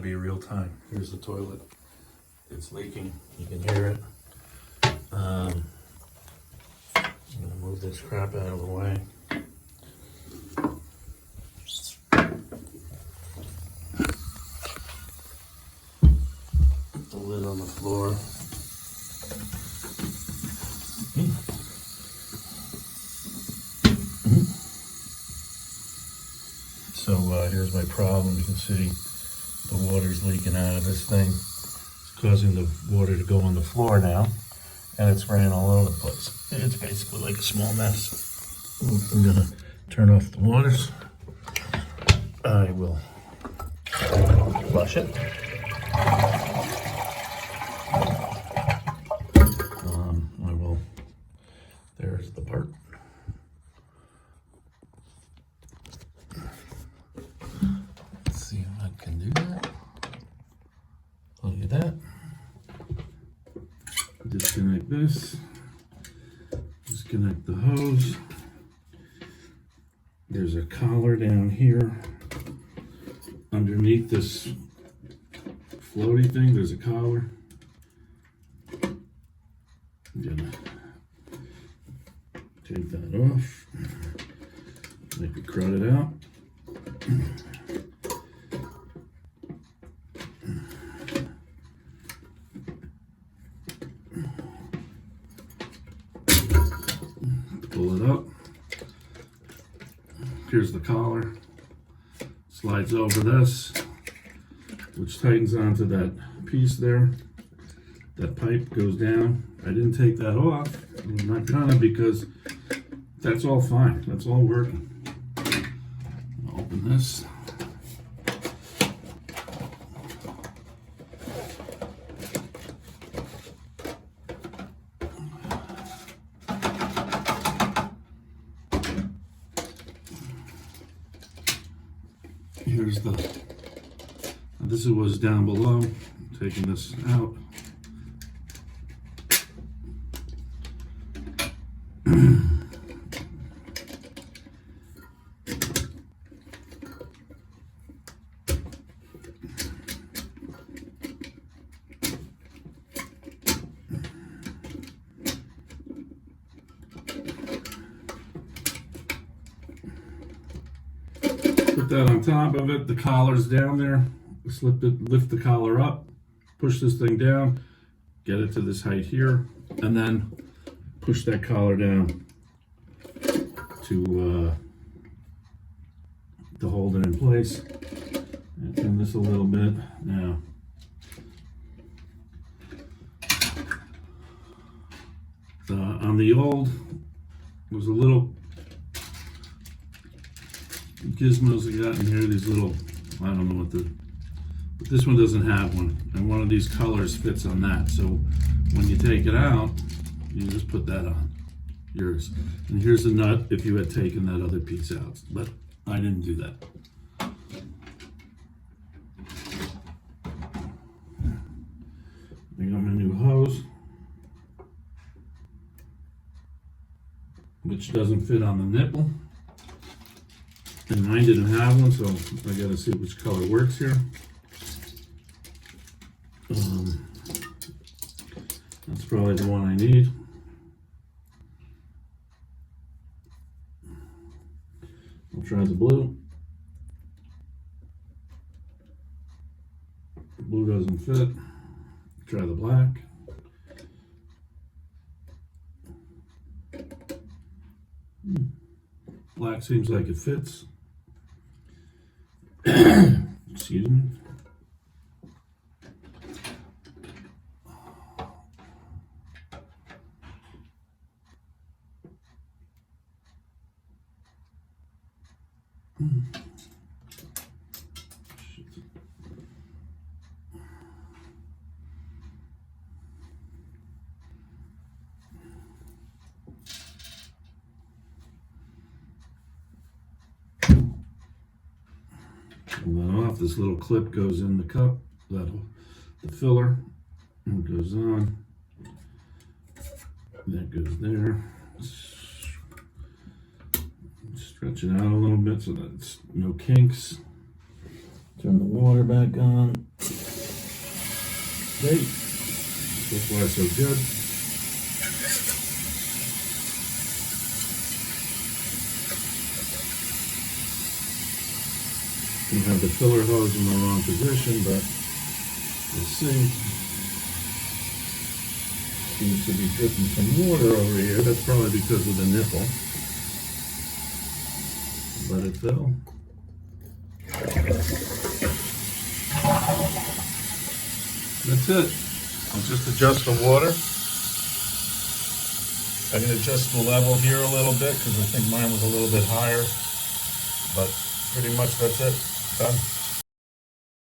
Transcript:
be real time. Here's the toilet. It's leaking. You can hear it. I'm gonna move this crap out of the way. Put the lid on the floor. So here's my problem. You can see the water's leaking out of this thing. It's causing the water to go on the floor now, and it's spraying all over the place. It's basically like a small mess. I'm gonna turn off the waters. I will flush it. I will. There's the part. See if I can do that. Look at that. Disconnect this. Disconnect the hose. There's a collar down here. Underneath this floaty thing, there's a collar. I'm gonna take that off. Make it crowd it out. Pull it up. Here's the collar. Slides over this, which tightens onto that piece there. That pipe goes down. I didn't take that off. I'm not gonna, because that's all fine. That's all working. I'll open this. Here's this was down below. Taking this out. Put that on top of it. The collar's down there. Lift the collar up, push this thing down, get it to this height here, and then push that collar down to hold it in place. And turn this a little bit now. On the old, there was a little gizmos I got in here, these little, I don't know what but this one doesn't have one, and one of these colors fits on that. So when you take it out, you just put that on yours. And here's the nut if you had taken that other piece out, but I didn't do that. I got my new hose, which doesn't fit on the nipple. And mine didn't have one, so I gotta see which color works here. That's probably the one I need. I'll try the blue. The blue doesn't fit. Try the black. Black seems like it fits. Excuse me. Pull that off. This little clip goes in the cup. The filler. And it goes on. That goes there. Stretch it out a little bit so that it's no kinks. Turn the water back on. Okay, so far so good. We have the filler hose in the wrong position, but we'll see. Seems to be dripping some water over here. That's probably because of the nipple. Let it fill. That's it. I'll just adjust the water. I can adjust the level here a little bit because I think mine was a little bit higher. But pretty much that's it. Done.